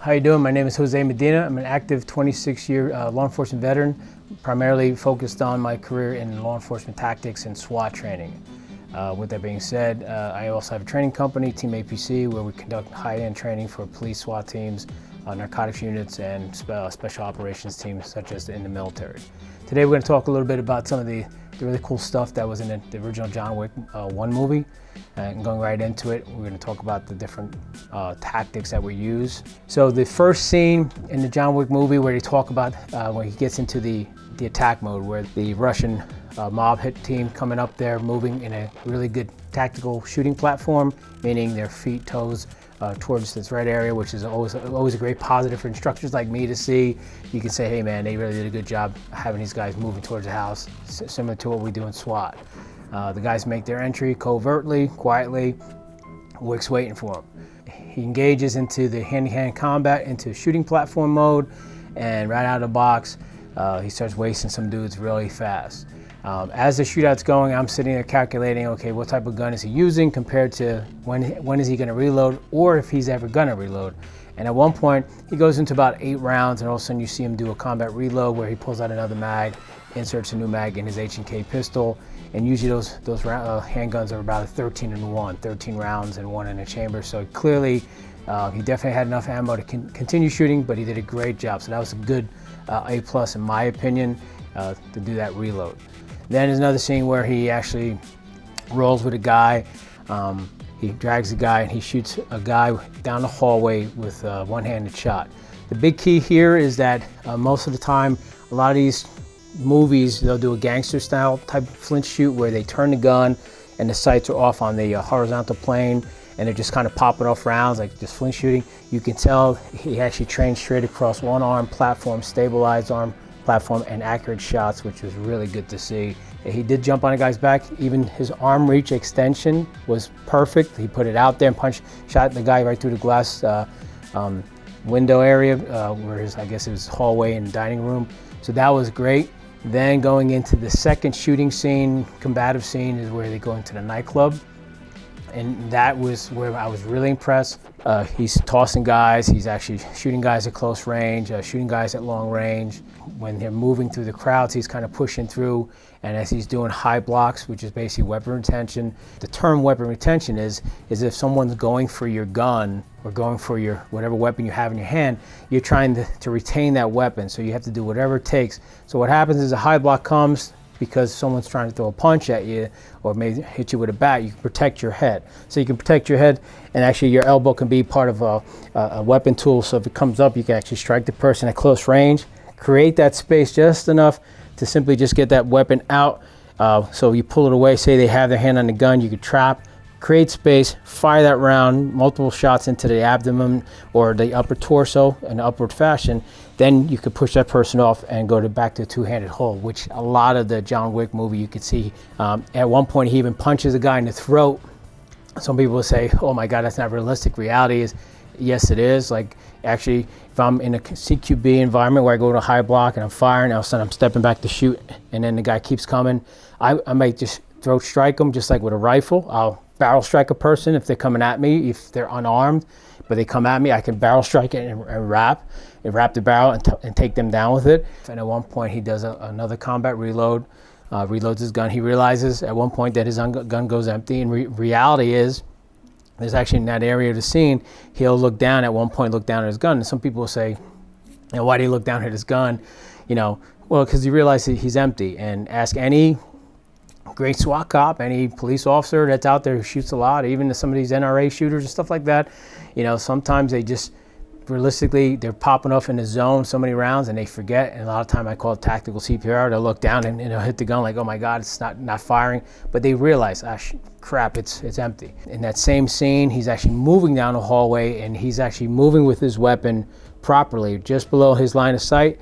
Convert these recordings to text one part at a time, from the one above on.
How you doing? My name is Jose Medina. I'm an active 26-year law enforcement veteran, primarily focused on my career in law enforcement tactics and SWAT training. With that being said, I also have a training company, Team APC, where we conduct high-end training for police SWAT teams, narcotics units, and special operations teams such as in the military. Today we're going to talk a little bit about some of the really cool stuff that was in the original John Wick 1 movie. And going right into it, we're going to talk about the different tactics that we use. So the first scene in the John Wick movie where they talk about when he gets into the attack mode, where the Russian mob hit team coming up there moving in a really good tactical shooting platform, meaning their feet, toes towards this red area, which is always a great positive for instructors like me to see. You can say, hey man, they really did a good job having these guys moving towards the house, similar to what we do in SWAT. The guys make their entry covertly, quietly. Wick's waiting for them. He engages into the hand-to-hand combat, into shooting platform mode, and right out of the box, he starts wasting some dudes really fast. As the shootout's going, I'm sitting there calculating, okay, what type of gun is he using compared to when is he gonna reload, or if he's ever gonna reload. And at one point, he goes into about 8 rounds, and all of a sudden you see him do a combat reload where he pulls out another mag, inserts a new mag in his H&K pistol, and usually those handguns are about a 13 rounds and 1 in a chamber. So clearly, he definitely had enough ammo to continue shooting, but he did a great job. So that was a good A+ in my opinion to do that reload. Then there's another scene where he actually rolls with a guy. He drags a guy and he shoots a guy down the hallway with a one-handed shot. The big key here is that most of the time, a lot of these movies, they'll do a gangster style type of flinch shoot where they turn the gun and the sights are off on the horizontal plane and they're just kind of popping off rounds like just flinch shooting. You can tell he actually trained straight across one arm platform, stabilized arm platform, and accurate shots, which was really good to see. He did jump on a guy's back. Even his arm reach extension was perfect. He put it out there and shot the guy right through the glass window area where I guess it was hallway and dining room. So that was great. Then going into the second shooting scene, combative scene, is where they go into the nightclub. And that was where I was really impressed. He's tossing guys, he's actually shooting guys at close range, shooting guys at long range. When they're moving through the crowds, he's kind of pushing through, and as he's doing high blocks, which is basically weapon retention. The term weapon retention is if someone's going for your gun or going for your whatever weapon you have in your hand, you're trying to retain that weapon, so you have to do whatever it takes. So what happens is a high block comes, because someone's trying to throw a punch at you or maybe hit you with a bat, you can protect your head. So you can protect your head, and actually your elbow can be part of a weapon tool. So if it comes up, you can actually strike the person at close range, create that space just enough to simply just get that weapon out. So you pull it away, say they have their hand on the gun, you could trap, create space, fire that round, multiple shots into the abdomen or the upper torso in an upward fashion. Then you could push that person off and go back to a two-handed hold, which a lot of the John Wick movie you could see. At one point, he even punches a guy in the throat. Some people will say, oh my God, that's not realistic. Reality is, yes, it is. Like, actually, if I'm in a CQB environment where I go to a high block and I'm firing, all of a sudden I'm stepping back to shoot, and then the guy keeps coming, I might just throat strike them, just like with a rifle. I'll barrel strike a person if they're coming at me, if they're unarmed, but they come at me, I can barrel strike it and wrap the barrel and take them down with it. And at one point he does another combat reload, reloads his gun. He realizes at one point that his gun goes empty, and reality is, there's actually in that area of the scene, he'll look down at one point, look down at his gun, and some people will say, why do you look down at his gun? Well, because he realizes he's empty. And ask any great SWAT cop, any police officer that's out there who shoots a lot, even some of these NRA shooters and stuff like that, sometimes they just, realistically, they're popping off in the zone so many rounds and they forget. And a lot of time I call it tactical CPR. They'll look down and they'll hit the gun like, oh my God, it's not firing. But they realize, crap, it's empty. In that same scene, he's actually moving down the hallway, and he's actually moving with his weapon properly just below his line of sight.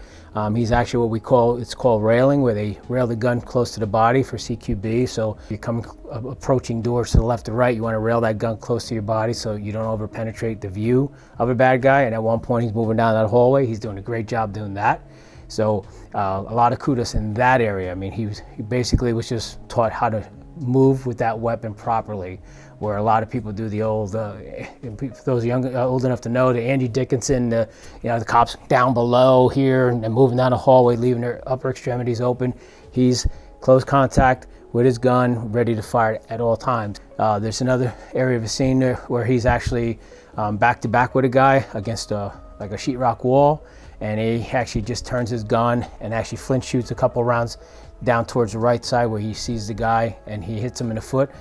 He's actually it's called railing, where they rail the gun close to the body for CQB. So if you're approaching doors to the left or right, you want to rail that gun close to your body so you don't over penetrate the view of a bad guy. And at one point he's moving down that hallway. He's doing a great job doing that. So a lot of kudos in that area. I mean, he basically was just taught how to move with that weapon properly, where a lot of people do the old, for those young, old enough to know, the Angie Dickinson, the cops down below here and moving down the hallway, leaving their upper extremities open. He's close contact with his gun, ready to fire at all times. There's another area of a scene there where he's actually back to back with a guy against like a sheetrock wall, and he actually just turns his gun and actually flinch shoots a couple rounds down towards the right side where he sees the guy, and he hits him in the foot.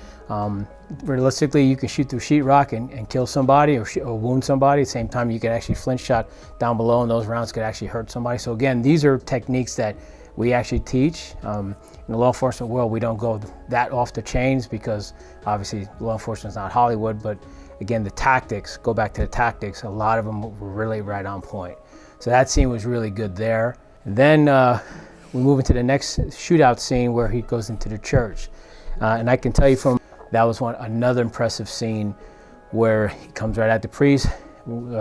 Realistically, you can shoot through sheetrock and kill somebody or wound somebody. At the same time, you can actually flinch shot down below, and those rounds could actually hurt somebody. So again, these are techniques that we actually teach. In the law enforcement world, we don't go that off the chains because obviously law enforcement is not Hollywood, but again, the tactics, go back to the tactics, a lot of them were really right on point. So that scene was really good there. And then we move into the next shootout scene where he goes into the church. And I can tell you that was another impressive scene where he comes right at the priest,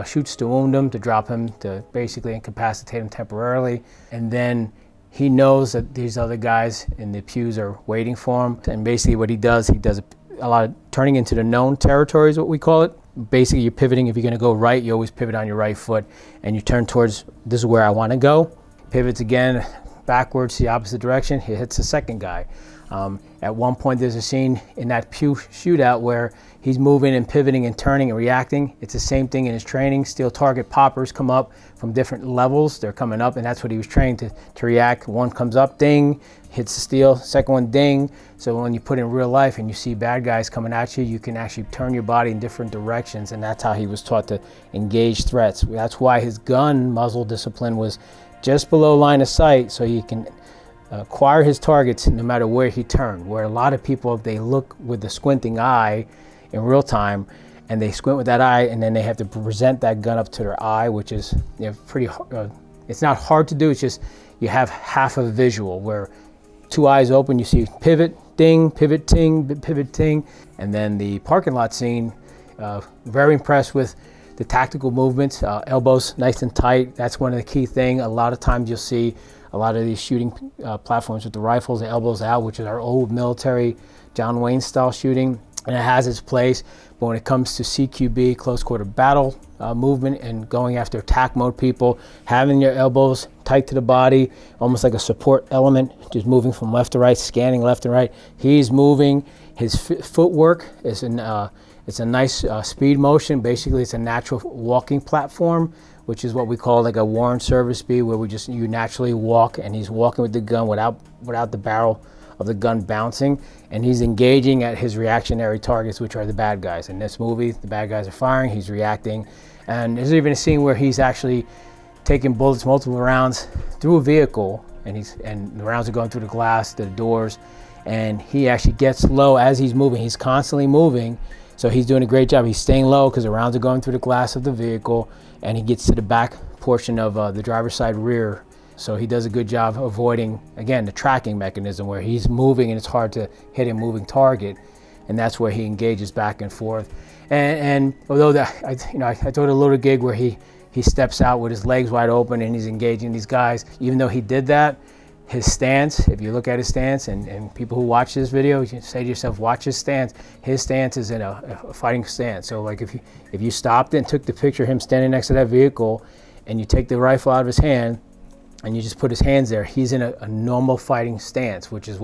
shoots to wound him, to drop him, to basically incapacitate him temporarily. And then he knows that these other guys in the pews are waiting for him. And basically what he does a lot of turning into the known territory is what we call it. Basically you're pivoting. If you're gonna go right, you always pivot on your right foot and you turn towards, this is where I wanna go. Pivots again, backwards, the opposite direction, he hits the second guy. At one point there's a scene in that pew shootout where he's moving and pivoting and turning and reacting. It's the same thing in his training. Steel target poppers come up from different levels. They're coming up, and that's what he was trained to react. One comes up, ding, hits the steel. Second one, ding. So when you put in real life and you see bad guys coming at you, you can actually turn your body in different directions, and that's how he was taught to engage threats. That's why his gun muzzle discipline was just below line of sight, so he can acquire his targets no matter where he turned. Where a lot of people, they look with the squinting eye in real time, and they squint with that eye, and then they have to present that gun up to their eye, which is pretty it's not hard to do. It's just you have half a visual where two eyes open, you see pivot, ding, pivot, ting, pivot, ting. And then the parking lot scene, very impressed with the tactical movements, elbows nice and tight. That's one of the key things. A lot of times you'll see a lot of these shooting platforms with the rifles, the elbows out, which is our old military John Wayne style shooting, and it has its place. But when it comes to CQB, close quarter battle movement, and going after attack mode people, having your elbows tight to the body, almost like a support element, just moving from left to right, scanning left and right. He's moving. His footwork is it's a nice speed motion. Basically, it's a natural walking platform, which is what we call like a Warren service speed, where you naturally walk, and he's walking with the gun without the barrel of the gun bouncing, and he's engaging at his reactionary targets, which are the bad guys. In this movie, the bad guys are firing, he's reacting, and there's even a scene where he's actually taking bullets, multiple rounds, through a vehicle, and the rounds are going through the glass, the doors, and he actually gets low as he's moving. He's constantly moving, so he's doing a great job. He's staying low because the rounds are going through the glass of the vehicle, and he gets to the back portion of the driver's side rear. So he does a good job avoiding, again, the tracking mechanism where he's moving and it's hard to hit a moving target, and that's where he engages back and forth. And although I thought a little gig where he steps out with his legs wide open and he's engaging these guys, even though he did that, his stance, if you look at his stance, and people who watch this video, you say to yourself, watch his stance. His stance is in a fighting stance. So like if you stopped and took the picture of him standing next to that vehicle, and you take the rifle out of his hand, and you just put his hands there, he's in a normal fighting stance, which is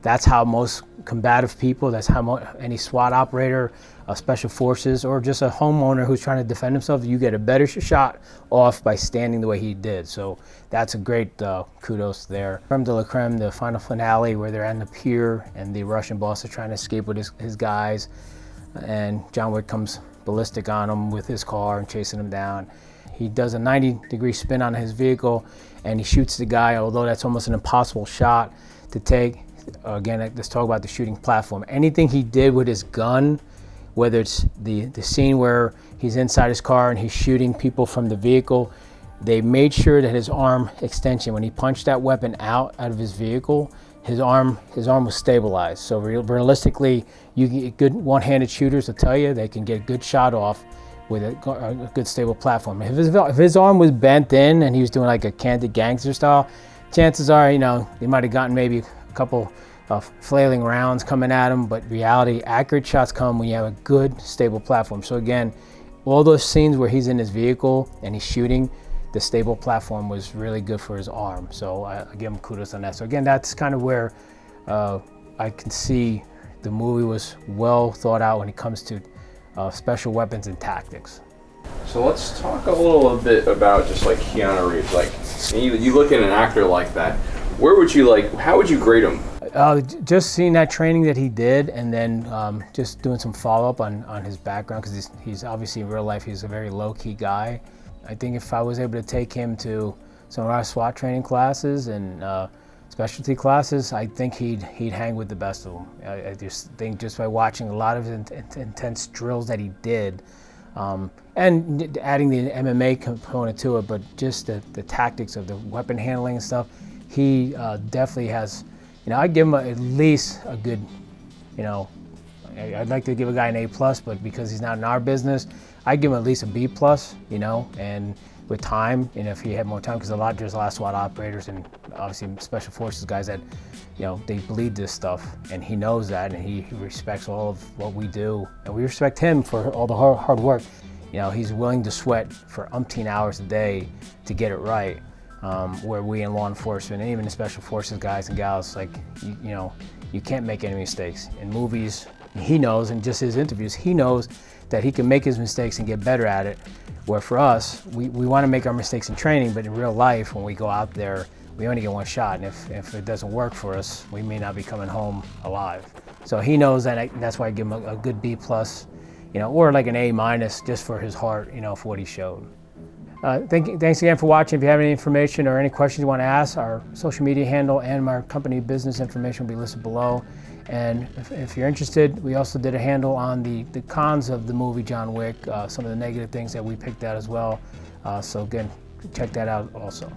that's how most combative people, that's how any SWAT operator, special forces, or just a homeowner who's trying to defend himself, you get a better shot off by standing the way he did. So that's a great kudos there. Creme de la creme, the final finale where they're on the pier and the Russian boss is trying to escape with his guys, and John Wick comes ballistic on him with his car and chasing him down. He does a 90-degree spin on his vehicle and he shoots the guy, although that's almost an impossible shot to take. Again, let's talk about the shooting platform. Anything he did with his gun, whether it's the scene where he's inside his car and he's shooting people from the vehicle, they made sure that his arm extension, when he punched that weapon out of his vehicle, his arm was stabilized. So realistically, you get good one-handed shooters will tell you they can get a good shot off with a good stable platform. If his arm was bent in and he was doing like a Candid Gangster style, chances are, they might have gotten maybe a couple flailing rounds coming at him, but reality, accurate shots come when you have a good, stable platform. So again, all those scenes where he's in his vehicle and he's shooting, the stable platform was really good for his arm. So I give him kudos on that. So again, that's kind of where I can see the movie was well thought out when it comes to special weapons and tactics. So let's talk a little bit about just like Keanu Reeves. Like, you look at an actor like that, where would you how would you grade him? Just seeing that training that he did, and then just doing some follow-up on his background, because he's obviously in real life, he's a very low-key guy. I think if I was able to take him to some of our SWAT training classes and specialty classes, I think he'd hang with the best of them. I just think just by watching a lot of intense drills that he did, and adding the MMA component to it, but just the tactics of the weapon handling and stuff, he definitely has, I'd give him at least a good, I'd like to give a guy an A+, but because he's not in our business, I'd give him at least a B+, and with time, if he had more time, because there's a lot of SWAT operators and obviously special forces guys that, they bleed this stuff, and he knows that, and he respects all of what we do, and we respect him for all the hard work. He's willing to sweat for umpteen hours a day to get it right, where we in law enforcement and even the special forces guys and gals, you can't make any mistakes. In movies, he knows, and just his interviews, he knows that he can make his mistakes and get better at it, where for us, we want to make our mistakes in training, but in real life, when we go out there, we only get one shot, and if it doesn't work for us, we may not be coming home alive. So he knows that, that's why I give him a good B+, or like an A- just for his heart, for what he showed. Thanks again for watching. If you have any information or any questions you want to ask, our social media handle and our company business information will be listed below. And if you're interested, we also did a handle on the cons of the movie John Wick, some of the negative things that we picked out as well. So again, check that out also.